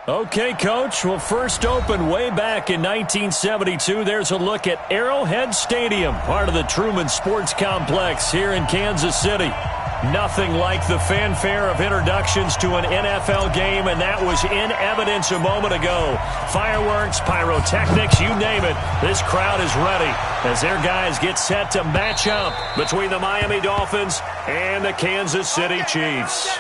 Okay, Coach. Well, first opened way back in 1972. There's a look at Arrowhead Stadium, part of the Truman Sports Complex here in Kansas City. Nothing like the fanfare of introductions to an NFL game, and that was in evidence a moment ago. Fireworks, pyrotechnics, you name it. This crowd is ready as their guys get set to match up between the Miami Dolphins and the Kansas City Chiefs.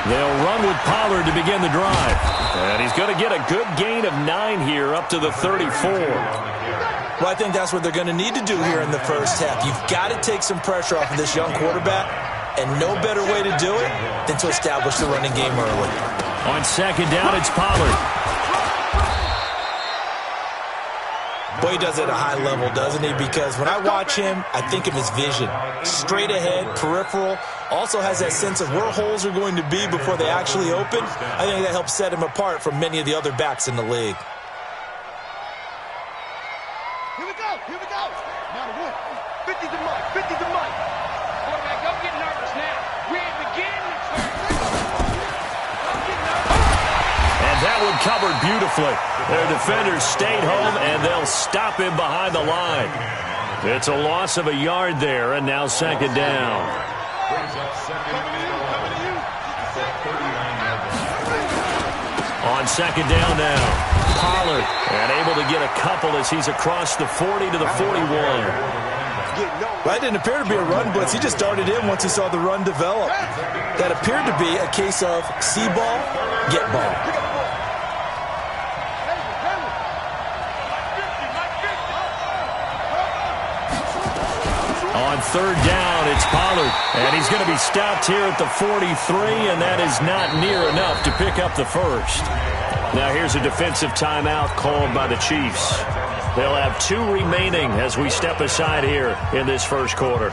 They'll run with Pollard to begin the drive. And he's going to get a good gain of 9 here up to the 34. Well, I think that's what they're going to need to do here in the first half. You've got to take some pressure off of this young quarterback, and no better way to do it than to establish the running game early. On second down, it's Pollard. Boy, he does it at a high level, doesn't he? Because when I watch him, I think of his vision. Straight ahead, peripheral. Also has that sense of where holes are going to be before they actually open. I think that helps set him apart from many of the other backs in the league. Here we go. Now the wood. 50's the mark. Quarterback, don't get nervous now. We're beginning the And that one covered beautifully. Their defenders stayed home, and they'll stop him behind the line. It's a loss of a yard there, and now second down. On second down now, Pollard, and able to get a couple as he's across the 40 to the 41. That didn't appear to be a run blitz. He just darted in once he saw the run develop. That appeared to be a case of see ball, get ball. On third down, it's Pollard, and he's going to be stopped here at the 43, and that is not near enough to pick up the first. Now here's a defensive timeout called by the Chiefs. They'll have 2 remaining as we step aside here in this first quarter.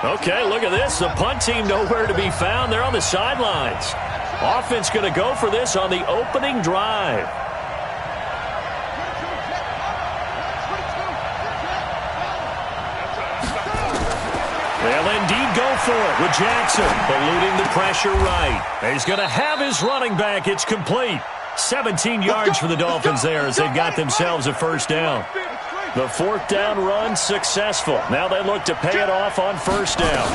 Okay, look at this. The punt team nowhere to be found. They're on the sidelines. Offense going to go for this on the opening drive. They'll indeed go for it with Jackson, eluding the pressure right. He's going to have his running back. It's complete. 17 yards for the Dolphins there as they've got themselves a first down. The fourth down run successful. Now they look to pay it off on first down.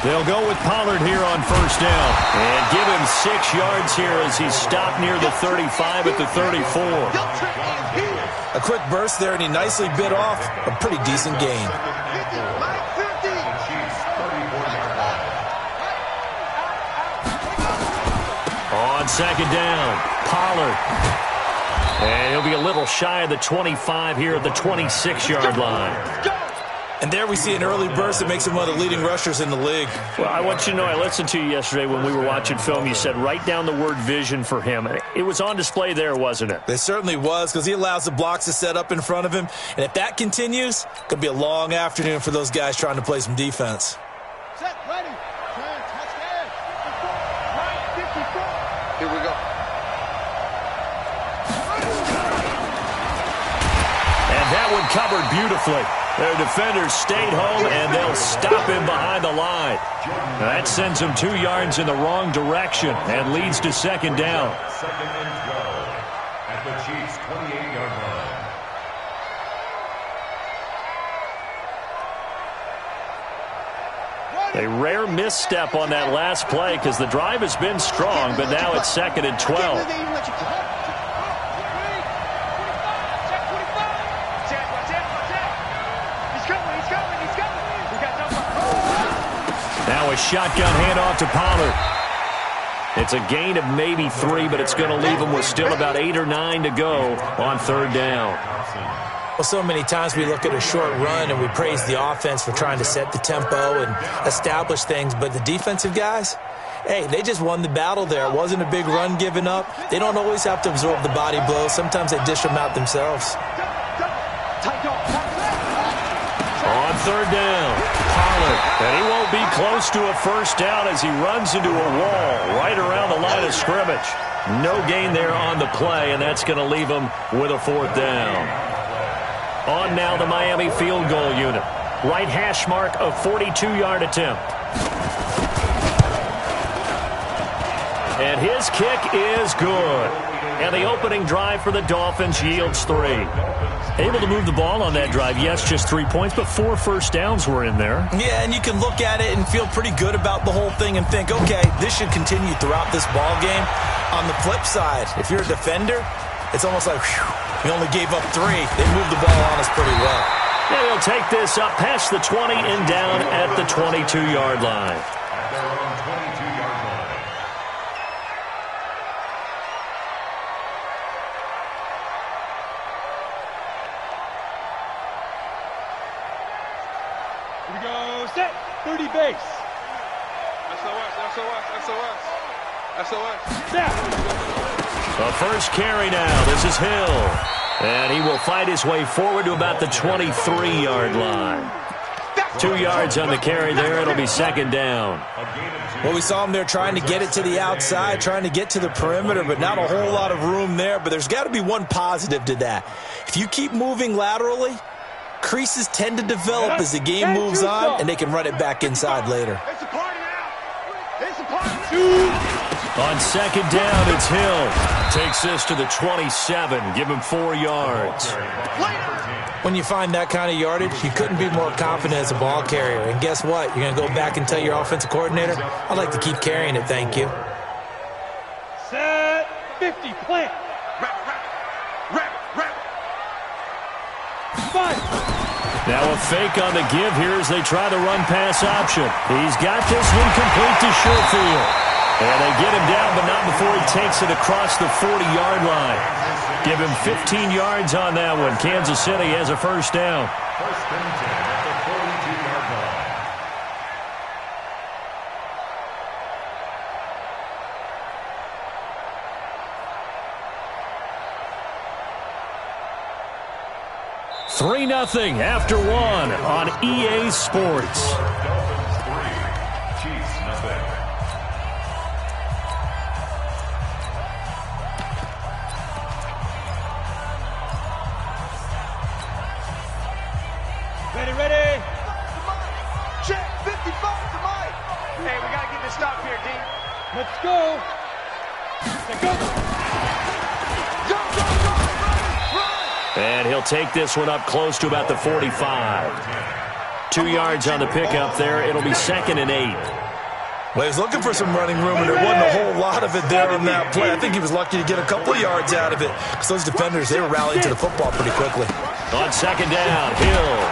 They'll go with Pollard here on first down and give him 6 yards here as he's stopped near the 35 at the 34. A quick burst there, and he nicely bit off a pretty decent gain. On second down, Pollard. And he'll be a little shy of the 25 here at the 26-yard line. And there we see an early burst that makes him one of the leading rushers in the league. Well, I want you to know, I listened to you yesterday when we were watching film. You said write down the word vision for him. It was on display there, wasn't it? It certainly was, because he allows the blocks to set up in front of him. And if that continues, it could be a long afternoon for those guys trying to play some defense. Set, ready. Turn, touchdown. 54. Here we go. And that one covered beautifully. Their defenders stayed home, and they'll stop him behind the line. That sends him 2 yards in the wrong direction and leads to second down. Second and 12 at the Chiefs' 28-yard line. A rare misstep on that last play because the drive has been strong, but now it's second and 12. Now a shotgun handoff to Pollard. It's a gain of maybe 3, but it's going to leave him with still about 8 or 9 to go on third down. Well, so many times we look at a short run and we praise the offense for trying to set the tempo and establish things, but the defensive guys, hey, they just won the battle there. It wasn't a big run given up. They don't always have to absorb the body blows. Sometimes they dish them out themselves. On third down, Pollard. shoulder. And he won't be close to a first down as he runs into a wall right around the line of scrimmage. No gain there on the play, and that's going to leave him with a fourth down. On now the Miami field goal unit. Right hash mark, a 42-yard attempt. And his kick is good. And the opening drive for the Dolphins yields 3. Able to move the ball on that drive. Yes, just 3 points, but 4 first downs were in there. Yeah, and you can look at it and feel pretty good about the whole thing and think, okay, this should continue throughout this ball game. On the flip side, if you're a defender, it's almost like, whew, we only gave up 3. They moved the ball on us pretty well. And he'll take this up past the 20 and down at the 22-yard line. Here we go, set, 30 base. SOS. Snap. The first carry now. This is Hill. And he will fight his way forward to about the 23-yard line. 2 yards on the carry there. It'll be second down. Well, we saw him there trying to get it to the outside, trying to get to the perimeter, but not a whole lot of room there. But there's got to be one positive to that. If you keep moving laterally, creases tend to develop as the game moves on, and they can run it back inside later. It's a party now. It's a party. On second down, it's Hill. Takes this to the 27. Give him 4 yards. When you find that kind of yardage, you couldn't be more confident as a ball carrier. And guess what? You're going to go back and tell your offensive coordinator, I'd like to keep carrying it, thank you. Set, 50, plant. Wrap. 5. Now a fake on the give here as they try the run-pass option. He's got this one complete to Sherfield. And they get him down, but not before he takes it across the 40-yard line. Give him 15 yards on that one. Kansas City has a first down. First and 10 at the 42-yard line. 3-0 after 1 on EA Sports. Dolphins 3, Chiefs nothing. Ready. Check, 55 to Mike. Hey, we got to get this stop here, D. Let's go. Run. And he'll take this one up close to about the 45. 2 yards on the pickup there. It'll be second and 8. Well, he was looking for some running room, and there wasn't a whole lot of it there on that play. I think he was lucky to get a couple of yards out of it because those defenders, they were rallying to the football pretty quickly. On second down, Hill.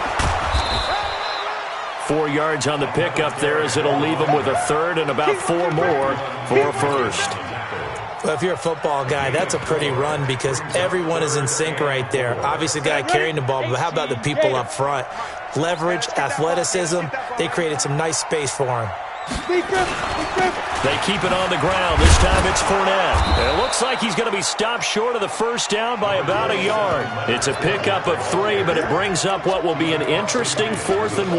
4 yards on the pickup there as it'll leave him with a third and about 4 more for a first. Well, if you're a football guy, that's a pretty run because everyone is in sync right there. Obviously, the guy carrying the ball, but how about the people up front? Leverage, athleticism, they created some nice space for him. They keep it on the ground. This time it's Fournette. It looks like he's going to be stopped short of the first down by about a yard. It's a pickup of 3, but it brings up what will be an interesting 4th and 1.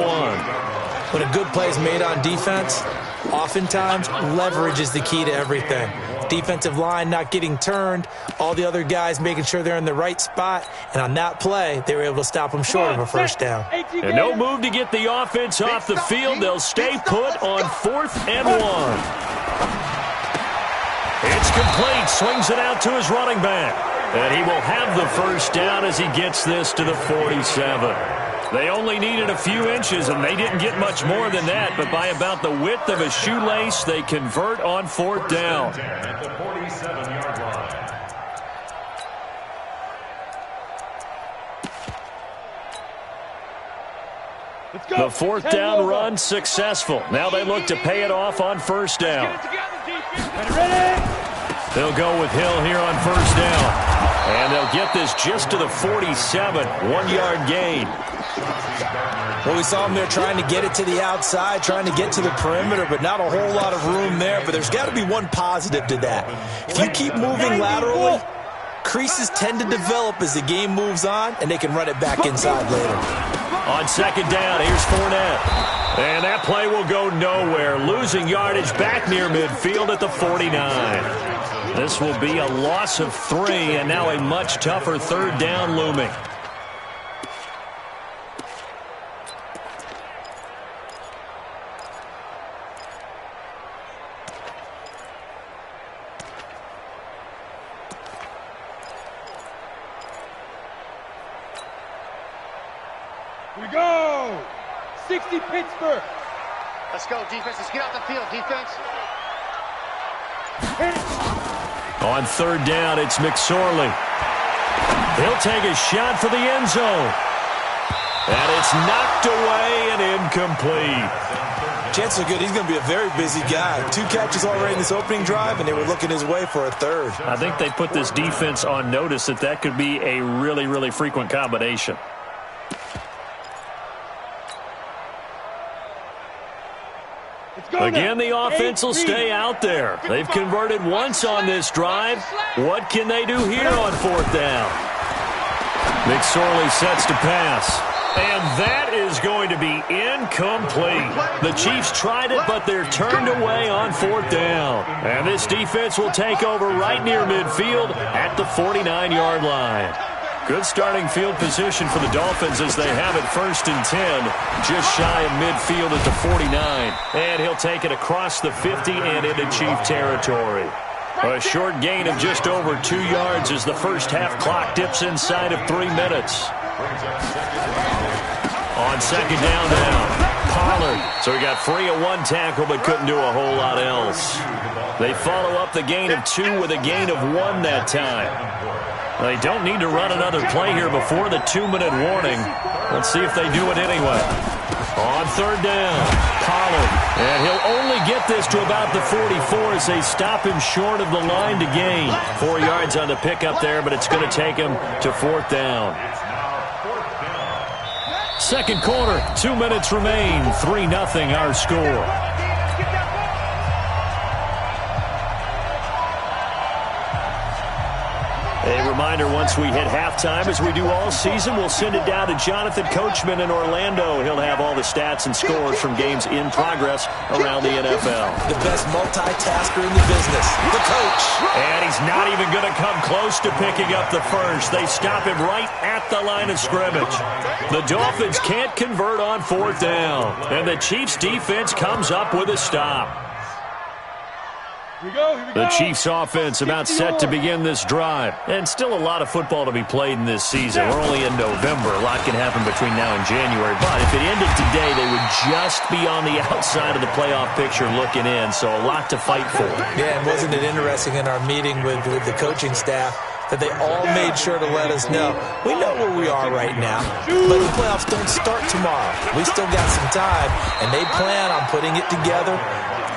When a good play is made on defense, oftentimes leverage is the key to everything. Defensive line not getting turned, all the other guys making sure they're in the right spot, and on that play, they were able to stop them short of a first down. And no move to get the offense off the field. They'll stay put on 4th and 1. It's complete. Swings it out to his running back. And he will have the first down as he gets this to the 47. They only needed a few inches, and they didn't get much more than that. But by about the width of a shoelace, they convert on 4th down. At the 47-yard line. The 4th down run successful. Now they look to pay it off on first down. They'll go with Hill here on first down. And they'll get this just to the 47. 1-yard gain. Well, we saw him there trying to get it to the outside, trying to get to the perimeter, but not a whole lot of room there. But there's got to be one positive to that. If you keep moving laterally, creases tend to develop as the game moves on, and they can run it back inside later. On second down, here's Fournette. And that play will go nowhere, losing yardage back near midfield at the 49. This will be a loss of 3, and now a much tougher third down looming. Here we go! 60 Pittsburgh. Let's go, defense. Let's get out the field, defense. On third down, it's McSorley. He'll take a shot for the end zone. And it's knocked away and incomplete. Chances are good. He's going to be a very busy guy. 2 catches already in this opening drive, and they were looking his way for a third. I think they put this defense on notice that could be a really, really frequent combination. Again, the offense will stay out there. They've converted once on this drive. What can they do here on fourth down? McSorley sets to pass. And that is going to be incomplete. The Chiefs tried it, but they're turned away on fourth down. And this defense will take over right near midfield at the 49-yard line. Good starting field position for the Dolphins as they have it 1st and 10, just shy of midfield at the 49. And he'll take it across the 50 and into Chief territory. A short gain of just over 2 yards as the first half clock dips inside of 3 minutes. On second down now, Pollard. So he got free of 1 tackle but couldn't do a whole lot else. They follow up the gain of 2 with a gain of 1 that time. They don't need to run another play here before the 2-minute warning. Let's see if they do it anyway. On third down, Pollard. And he'll only get this to about the 44 as they stop him short of the line to gain. 4 yards on the pickup there, but it's going to take him to fourth down. Second quarter, 2 minutes remain. 3-0 our score. A reminder, once we hit halftime, as we do all season, we'll send it down to Jonathan Coachman in Orlando. He'll have all the stats and scores from games in progress around the NFL. The best multitasker in the business, the coach. And he's not even going to come close to picking up the first. They stop him right at the line of scrimmage. The Dolphins can't convert on fourth down. And the Chiefs' defense comes up with a stop. Here we go. The Chiefs offense about set to begin this drive. And still a lot of football to be played in this season. We're only in November. A lot can happen between now and January. But if it ended today, they would just be on the outside of the playoff picture looking in. So a lot to fight for. Yeah, and wasn't it interesting in our meeting with the coaching staff that they all made sure to let us know. We know where we are right now, but the playoffs don't start tomorrow. We still got some time, and they plan on putting it together,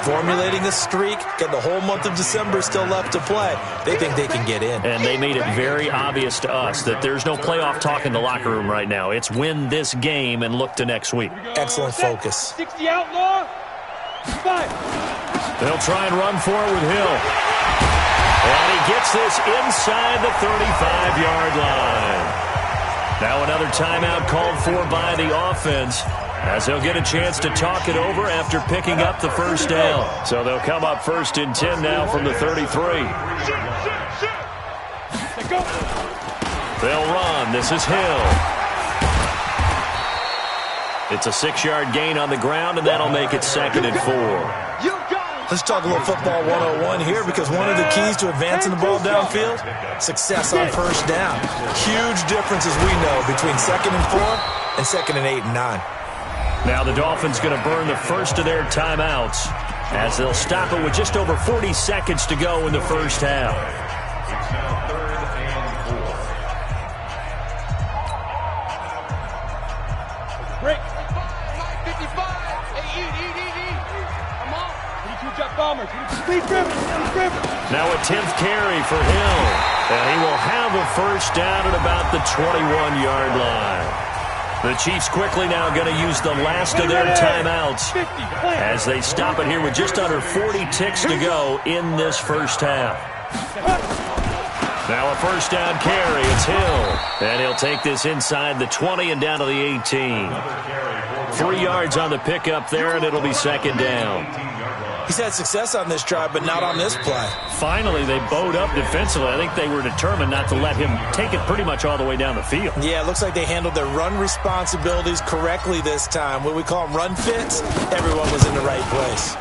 formulating a streak, got the whole month of December still left to play. They think they can get in. And they made it very obvious to us that there's no playoff talk in the locker room right now. It's win this game and look to next week. Excellent focus. 60 outlaw. 5. They'll try and run for it with Hill. And he gets this inside the 35-yard line. Now another timeout called for by the offense, as they'll get a chance to talk it over after picking up the first down. So they'll come up 1st and 10 now from the 33. They'll run. This is Hill. It's a 6-yard gain on the ground, and that'll make it 2nd and 4. Let's talk a little football 101 here, because one of the keys to advancing the ball downfield, success on first down. Huge difference, as we know, between 2nd and 4 and 2nd and 8 and 9. Now the Dolphins going to burn the first of their timeouts as they'll stop it with just over 40 seconds to go in the first half. It's now 3rd and 4. Break. 55. Hey, eat. Come on. 22 jet bombers. Please grip it. Now a 10th carry for Hill. And he will have a first down at about the 21-yard line. The Chiefs quickly now going to use the last of their timeouts as they stop it here with just under 40 ticks to go in this first half. Now a first down carry. It's Hill. And he'll take this inside the 20 and down to the 18. 3 yards on the pickup there, and it'll be second down. He's had success on this drive, but not on this play. Finally, they bowed up defensively. I think they were determined not to let him take it pretty much all the way down the field. Yeah, it looks like they handled their run responsibilities correctly this time. What we call them run fits, everyone was in the right place.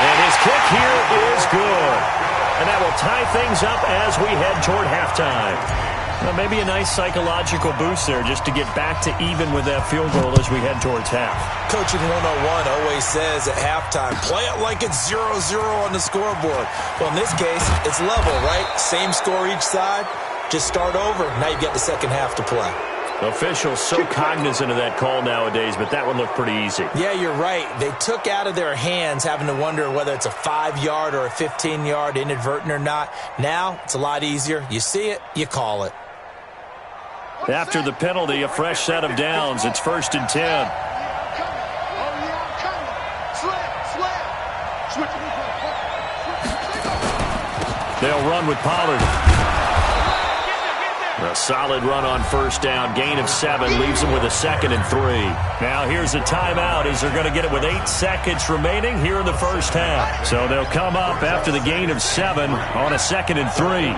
And his kick here is good. And that will tie things up as we head toward halftime. Well, maybe a nice psychological boost there just to get back to even with that field goal as we head towards half. Coaching 101 always says at halftime, play it like it's 0-0 on the scoreboard. Well, in this case, it's level, right? Same score each side. Just start over. Now you've got the second half to play. Officials so cognizant of that call nowadays, but that one looked pretty easy. Yeah, you're right. They took out of their hands having to wonder whether it's a 5-yard or a 15-yard, inadvertent or not. Now, it's a lot easier. You see it, you call it. After the penalty, a fresh set of downs. It's 1st and 10. They'll run with Pollard. A solid run on first down. Gain of 7 leaves them with a 2nd and 3. Now here's a timeout as they're going to get it with 8 seconds remaining here in the first half. So they'll come up after the gain of 7 on a 2nd and 3.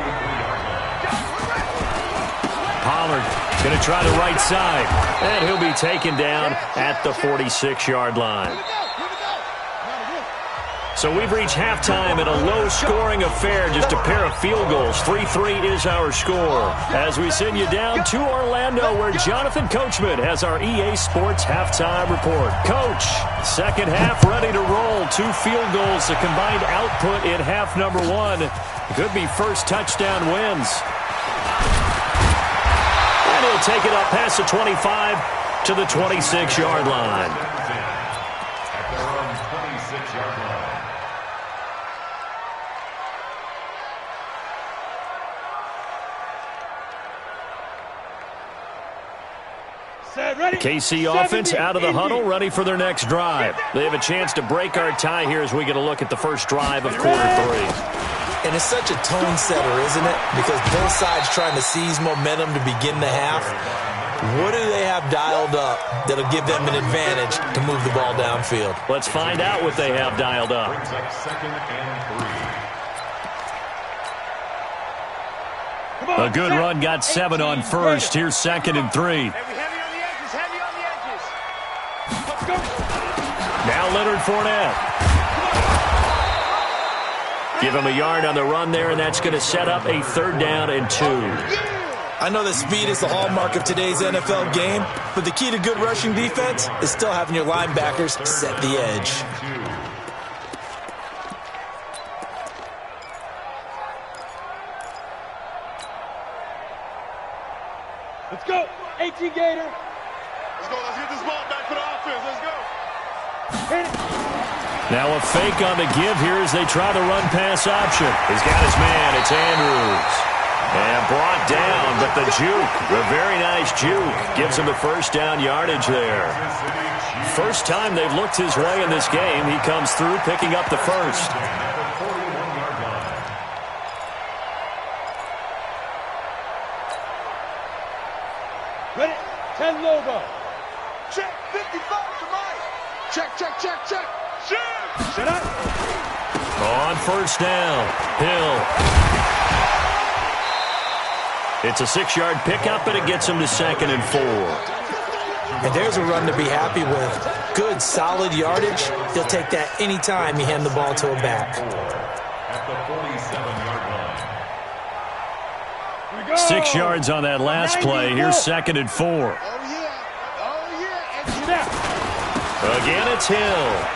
Pollard going to try the right side, and he'll be taken down at the 46-yard line. So we've reached halftime in a low-scoring affair, just a pair of field goals. 3-3 is our score. As we send you down to Orlando, where Jonathan Coachman has our EA Sports halftime report. Coach, second half ready to roll. 2 field goals, the combined output in half number 1. Could be first touchdown wins. And he'll take it up past the 25 to the 26-yard line. At their own 26-yard line. KC offense out of the huddle, ready for their next drive. They have a chance to break our tie here as we get a look at the first drive of quarter 3. And it's such a tone setter, isn't it? Because both sides trying to seize momentum to begin the half. What do they have dialed up that'll give them an advantage to move the ball downfield? Let's find out what they have dialed up. Brings up 2nd and 3. A good run got 7 on first. Here's 2nd and 3. Now Leonard Fournette. Give him a yard on the run there, and that's going to set up a 3rd down and 2. I know that speed is the hallmark of today's NFL game, but the key to good rushing defense is still having your linebackers set the edge. Let's go. 18 Gator. Let's go. Let's get this ball back for the offense. Let's go. Hit it. Now a fake on the give here as they try the run-pass option. He's got his man. It's Andrews. And brought down, but the juke, the very nice juke, gives him the first down yardage there. First time they've looked his way in this game. He comes through picking up the first. Ready? 10 logo. Check. 55 to Mike. Check. Check. Shut up. On first down, Hill. It's a 6-yard pickup, and it gets him to 2nd and 4. And there's a run to be happy with. Good, solid yardage. He'll take that anytime you hand the ball to a back. At the 47-yard line. 6 yards on that last play. Here's 2nd and 4. Oh, yeah. Again, it's Hill.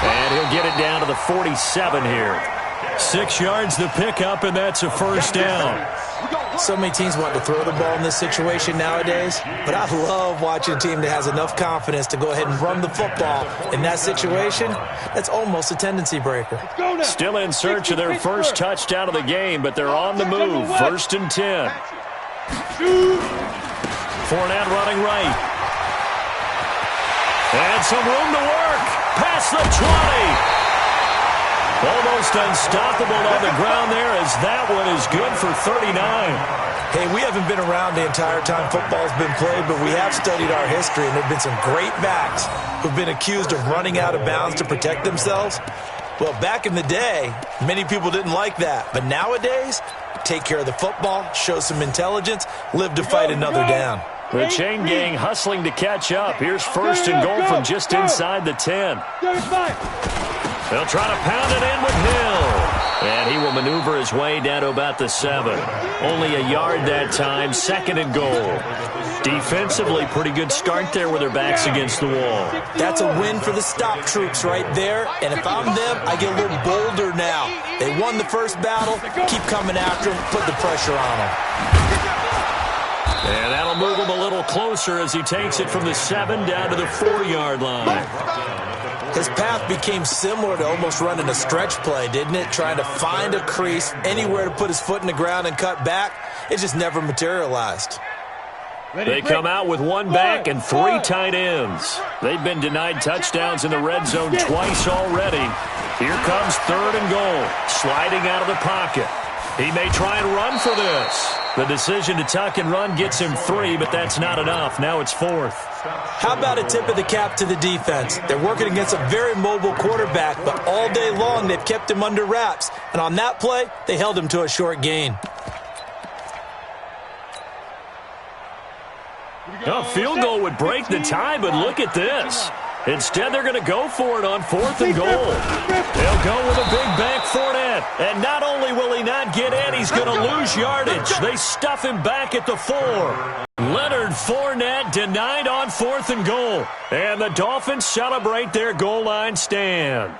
And he'll get it down to the 47 here. 6 yards the pickup, and that's a first down. So many teams want to throw the ball in this situation nowadays, but I love watching a team that has enough confidence to go ahead and run the football. In that situation, that's almost a tendency breaker. Still in search of their first touchdown of the game, but they're on the move. 1st and 10. Fournette running right. And some room to work. Past the 20. Almost unstoppable on the ground there as that one is good for 39. Hey, we haven't been around the entire time football's been played, but we have studied our history, and there have been some great backs who've been accused of running out of bounds to protect themselves. Well, back in the day, many people didn't like that. But nowadays, take care of the football, show some intelligence, live to fight another down. The chain gang hustling to catch up. Here's first and goal from just inside the 10. They'll try to pound it in with Hill. And he will maneuver his way down to about the 7. Only a yard that time, second and goal. Defensively, pretty good start there with their backs against the wall. That's a win for the stop troops right there. And if I'm them, I get a little bolder now. They won the first battle. Keep coming after them. Put the pressure on them. And that'll move him a little closer as he takes it from the 7 down to the 4-yard line. His path became similar to almost running a stretch play, didn't it? Trying to find a crease, anywhere to put his foot in the ground and cut back. It just never materialized. They come out with one back and 3 tight ends. They've been denied touchdowns in the red zone twice already. Here comes third and goal, sliding out of the pocket. He may try and run for this. The decision to tuck and run gets him 3, but that's not enough. Now it's 4th. How about a tip of the cap to the defense? They're working against a very mobile quarterback, but all day long they've kept him under wraps. And on that play, they held him to a short gain. A field goal would break the tie, but look at this. Instead, they're going to go for it on 4th and goal. They'll go with a big bank Fournette. And not only will he not get in, he's going to lose yardage. They stuff him back at the 4. Leonard Fournette denied on 4th and goal. And the Dolphins celebrate their goal line stand.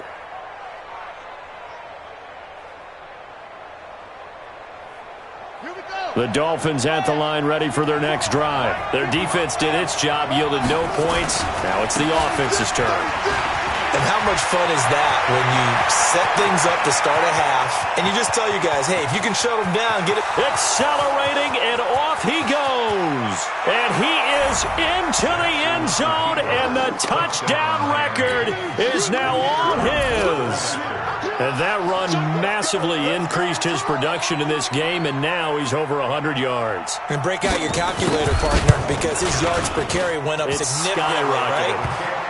The Dolphins at the line ready for their next drive. Their defense did its job, yielded no points. Now it's the offense's turn. And how much fun is that when you set things up to start a half and you just tell you guys, hey, if you can shut them down, get it. Accelerating, and off he goes. And he is into the end zone, and the touchdown record is now all his. And that run massively increased his production in this game, and now he's over 100 yards. And break out your calculator, partner, because his yards per carry went up significantly, right?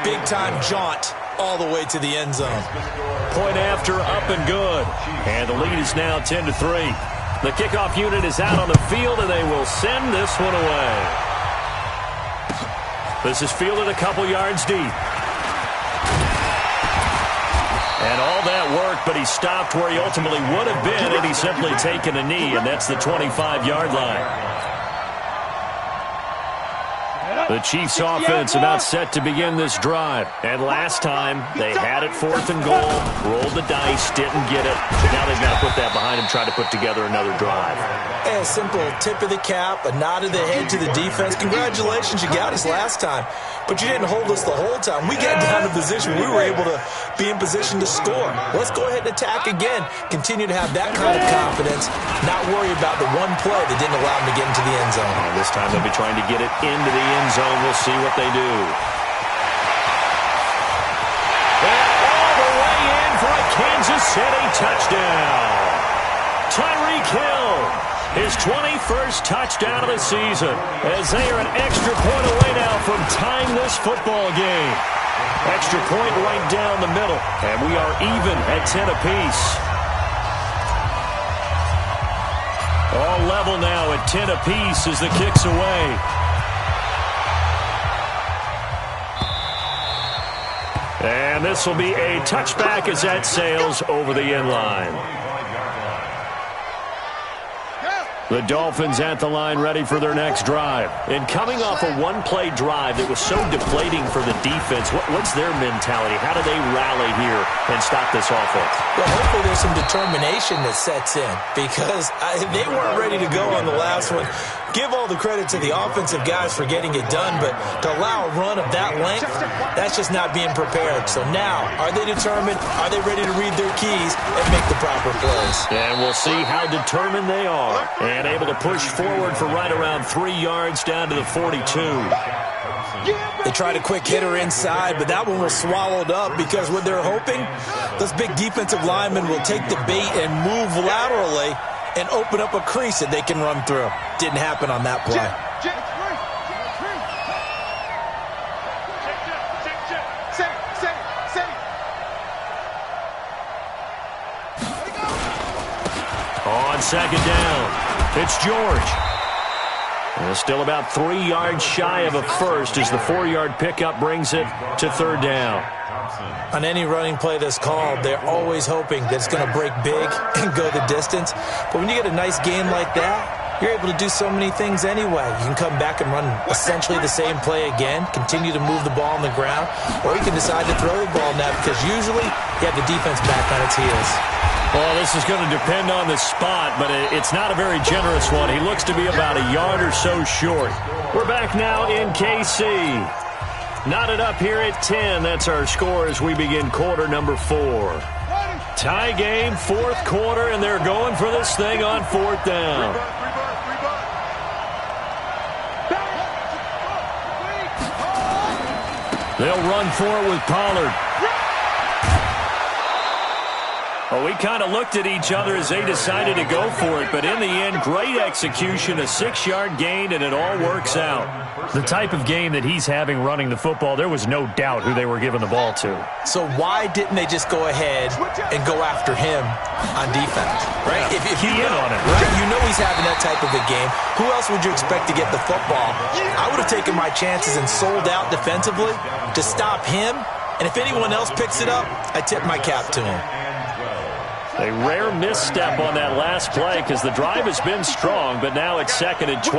Big-time jaunt all the way to the end zone. Point after, up and good. And the lead is now 10-3. The kickoff unit is out on the field, and they will send this one away. This is fielded a couple yards deep. And all that worked, but he stopped where he ultimately would have been had he simply taken a knee, and that's the 25-yard line. The Chiefs offense about set to begin this drive. And last time, they had it 4th and goal, rolled the dice, didn't get it. Now they've got to put that behind them, try to put together another drive. And a simple tip of the cap, a nod of the head to the defense. Congratulations, you got us last time. But you didn't hold us the whole time. We got down to position. We were able to be in position to score. Let's go ahead and attack again. Continue to have that kind of confidence. Not worry about the one play that didn't allow them to get into the end zone. And this time they'll be trying to get it into the end zone. We'll see what they do. And all the way in for a Kansas City touchdown. Tyreek Hill, his 21st touchdown of the season, as they are an extra point away now from tying this football game. Extra point right down the middle, and we are even at 10 apiece. All level now at 10 apiece as the kick's away. And this will be a touchback as that sails over the end line. The Dolphins at the line ready for their next drive. And coming off a one-play drive that was so deflating for the defense, what's their mentality? How do they rally here and stop this offense? Well, hopefully there's some determination that sets in because they weren't ready to go on the last one. Give all the credit to the offensive guys for getting it done, but to allow a run of that length, that's just not being prepared. So now, are they determined? Are they ready to read their keys and make the proper plays? And we'll see how determined they are. And able to push forward for right around 3 yards down to the 42. They tried a quick hitter inside, but that one was swallowed up because what they're hoping, those big defensive linemen will take the bait and move laterally and open up a crease that they can run through. Didn't happen on that play. On second down, it's George. And still about 3 yards shy of a first as the 4-yard pickup brings it to third down. On any running play that's called, they're always hoping that it's going to break big and go the distance. But when you get a nice game like that, you're able to do so many things anyway. You can come back and run essentially the same play again, continue to move the ball on the ground, or you can decide to throw the ball now because usually you have the defense back on its heels. Well, this is going to depend on the spot, but it's not a very generous one. He looks to be about a yard or so short. We're back now in KC. Knotted up here at 10. That's our score as we begin quarter number 4. Tie game, fourth quarter, and they're going for this thing on fourth down. They'll run for it with Pollard. Well, we kind of looked at each other as they decided to go for it, but in the end, great execution, a 6-yard gain, and it all works out. The type of game that he's having running the football, there was no doubt who they were giving the ball to. So why didn't they just go ahead and go after him on defense? Right? Yeah, if you know, on it. Right? You know he's having that type of a game. Who else would you expect to get the football? I would have taken my chances and sold out defensively to stop him, and if anyone else picks it up, I tip my cap to him. A rare misstep on that last play because the drive has been strong, but now it's second and 12.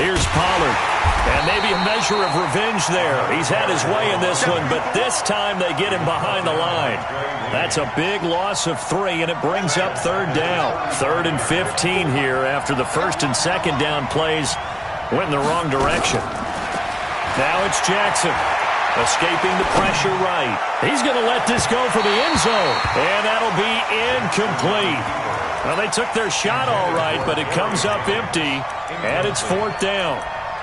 Here's Pollard, and maybe a measure of revenge there. He's had his way in this one, but this time they get him behind the line. That's a big loss of 3, and it brings up third down. 3rd and 15 here after the first and second down plays went in the wrong direction. Now it's Jackson. Escaping the pressure right. He's going to let this go for the end zone. And that'll be incomplete. Well, they took their shot all right, but it comes up empty, and it's fourth down.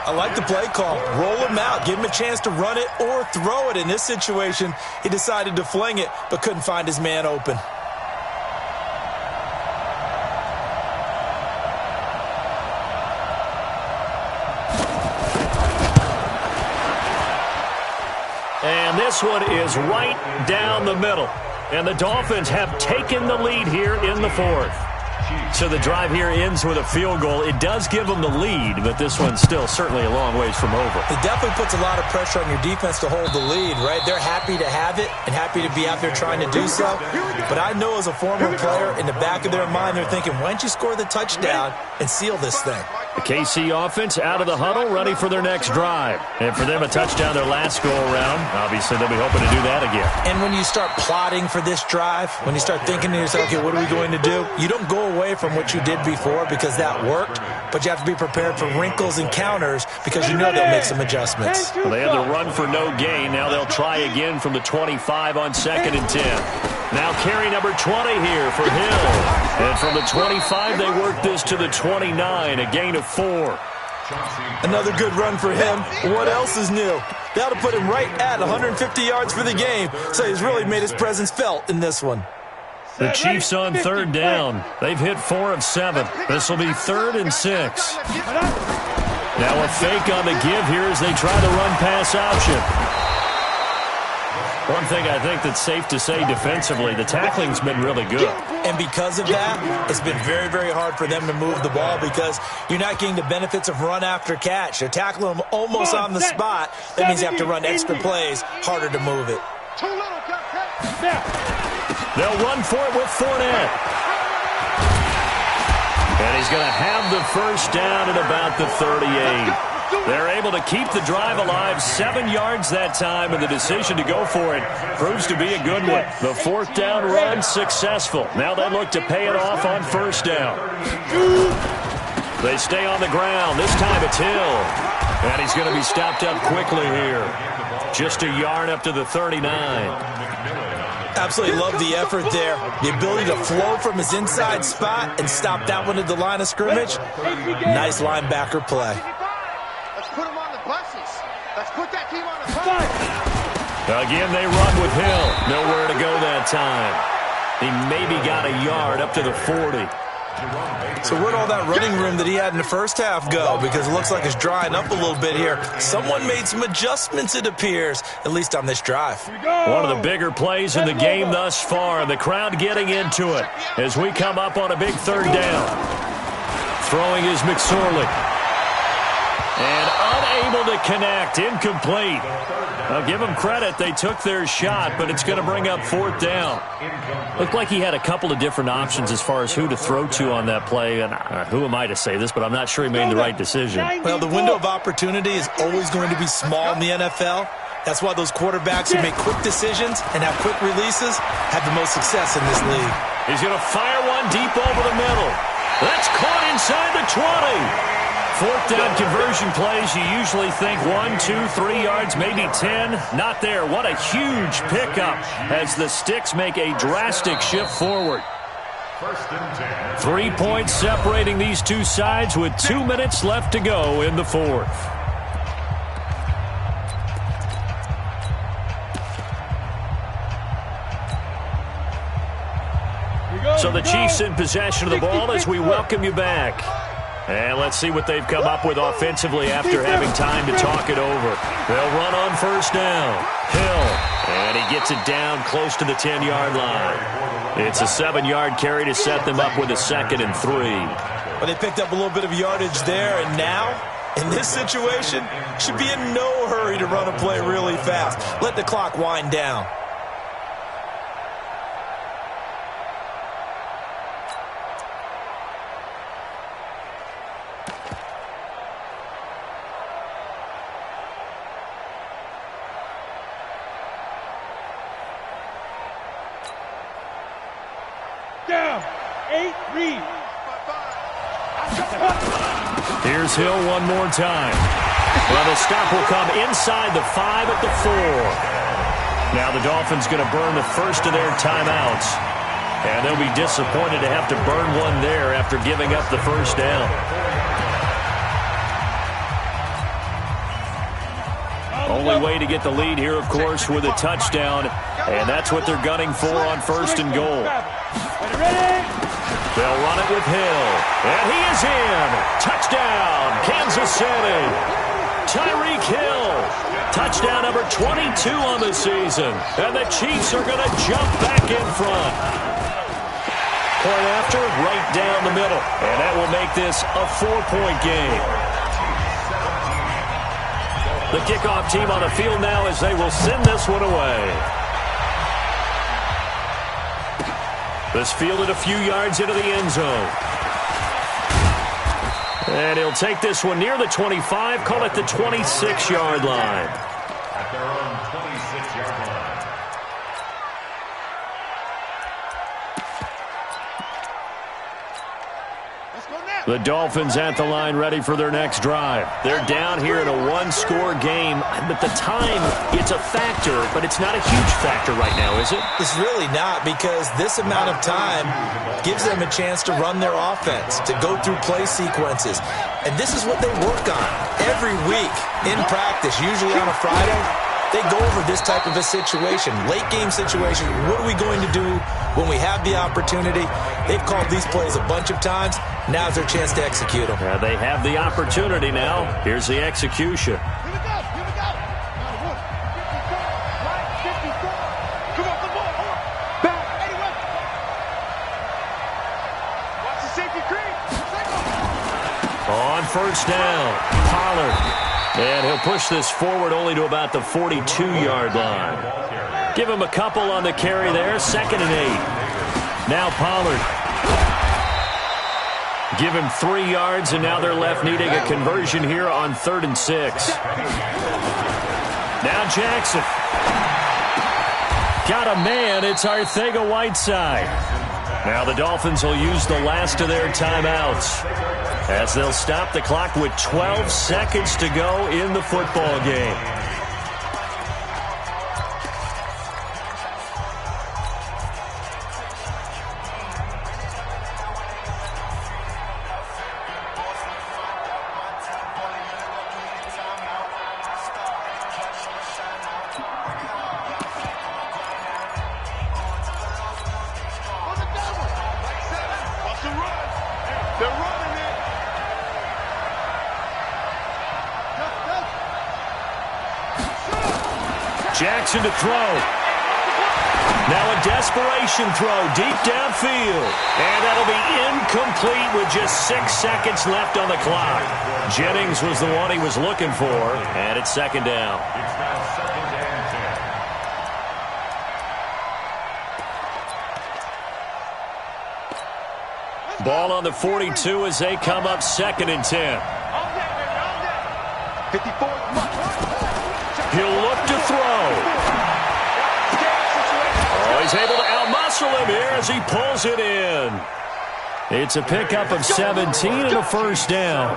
I like the play call. Roll him out. Give him a chance to run it or throw it. In this situation, he decided to fling it, but couldn't find his man open. And this one is right down the middle. And the Dolphins have taken the lead here in the fourth. So the drive here ends with a field goal. It does give them the lead, but this one's still certainly a long ways from over. It definitely puts a lot of pressure on your defense to hold the lead, right? They're happy to have it and happy to be out there trying to do so. But I know as a former player, in the back of their mind, they're thinking, why don't you score the touchdown and seal this thing? The KC offense out of the huddle, ready for their next drive. And for them, a touchdown their last go-around. Obviously, they'll be hoping to do that again. And when you start plotting for this drive, when you start thinking to yourself, okay, what are we going to do? You don't go away from what you did before because that worked, but you have to be prepared for wrinkles and counters because you know they'll make some adjustments. Well, they had the run for no gain. Now they'll try again from the 25 on 2nd and 10. Now carry number 20 here for Hill. And from the 25, they work this to the 29, a gain of 4. Another good run for him. What else is new? That'll put him right at 150 yards for the game, so he's really made his presence felt in this one. The Chiefs on third down. They've hit 4 of 7. This will be 3rd and 6. Now a fake on the give here as they try the run-pass option. One thing I think that's safe to say defensively, the tackling's been really good. And because of that, it's been very, very hard for them to move the ball because you're not getting the benefits of run after catch. They're tackling them almost on the spot. That means you have to run extra plays, harder to move it. They'll run for it with Fournette. And he's going to have the first down at about the 38. They're able to keep the drive alive, 7 yards that time, and the decision to go for it proves to be a good one. The fourth down run successful. Now they look to pay it off on first down. They stay on the ground. This time it's Hill. And he's going to be stopped up quickly here. Just a yard up to the 39. Absolutely love the effort there. The ability to flow from his inside spot and stop that one at the line of scrimmage. Nice linebacker play. put them on the buses. Let's put that team on the bus. Again, they run with Hill. Nowhere to go that time. He maybe got a yard up to the 40. So where'd all that running room that he had in the first half go? Because it looks like it's drying up a little bit here. Someone made some adjustments, it appears, at least on this drive. One of the bigger plays in the game thus far, and the crowd getting into it as we come up on a big third down. Throwing is McSorley. And unable to connect, incomplete. I'll give them credit. They took their shot, but it's going to bring up fourth down. Looked like he had a couple of different options as far as who to throw to on that play. And who am I to say this, but I'm not sure he made the right decision. Well, the window of opportunity is always going to be small in the NFL. That's why those quarterbacks who make quick decisions and have quick releases have the most success in this league. He's going to fire one deep over the middle. That's caught inside the 20. Fourth down conversion plays, you usually think 1, 2, 3 yards, maybe 10. Not there. What a huge pickup as the Sticks make a drastic shift forward. 3 points separating these two sides with 2 minutes left to go in the fourth. So the Chiefs in possession of the ball as we welcome you back. And let's see what they've come up with offensively after having time to talk it over. They'll run on first down. Hill. And he gets it down close to the 10-yard line. It's a 7-yard carry to set them up with a 2nd and 3. Well, they picked up a little bit of yardage there, and now, in this situation, should be in no hurry to run a play really fast. Let the clock wind down. Here's Hill one more time. Well, the stop will come inside the 5 at the 4. Now the Dolphins going to burn the first of their timeouts. And they'll be disappointed to have to burn one there after giving up the first down. Only way to get the lead here, of course, with a touchdown. And that's what they're gunning for on 1st and goal. They'll run it with Hill. And he is in. Touchdown, Kansas City. Tyreek Hill. Touchdown number 22 on the season. And the Chiefs are going to jump back in front. Point after, right down the middle. And that will make this a 4-point game. The kickoff team on the field now as they will send this one away. This fielded a few yards into the end zone. And he'll take this one near the 25, call it the 26-yard line. At their own 26-yard line. The Dolphins at the line ready for their next drive. They're down here in a one-score game, but the time, it's a factor, but it's not a huge factor right now, is it? It's really not, because this amount of time gives them a chance to run their offense, to go through play sequences. And this is what they work on every week in practice, usually on a Friday. They go over this type of a situation, late-game situation. What are we going to do when we have the opportunity? They've called these plays a bunch of times. Now's their chance to execute them. They have the opportunity now. Here's the execution. Here we go. Here we go. Now, 54. Come on, the ball. Hold on. Back. 81. Watch the safety creep. On first down, Pollard. And he'll push this forward only to about the 42-yard line. Give him a couple on the carry there. 2nd and 8. Now Pollard. Give him 3 yards, and now they're left needing a conversion here on 3rd and 6. Now Jackson. Got a man. It's Arcega-Whiteside. Now the Dolphins will use the last of their timeouts as they'll stop the clock with 12 seconds to go in the football game. Jackson to throw. Now a desperation throw deep downfield. And that'll be incomplete with just 6 seconds left on the clock. Jennings was the one he was looking for, and it's second down. It's now second and 10. Ball on the 42 as they come up second and 10. 54. He'll look to throw. Oh, he's able to outmuscle him here as he pulls it in. It's a pickup of 17 and a first down.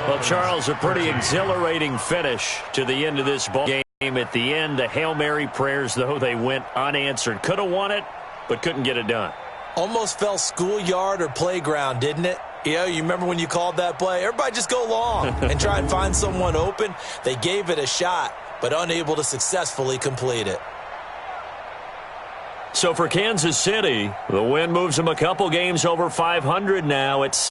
Well, Charles, a pretty exhilarating finish to the end of this ball game. At the end, the Hail Mary prayers, though, they went unanswered. Could have won it, but couldn't get it done. Almost fell schoolyard or playground, didn't it? You remember when you called that play? Everybody just go long and try and find someone open. They gave it a shot, but unable to successfully complete it. So for Kansas City, the win moves them a couple games over 500 now. It's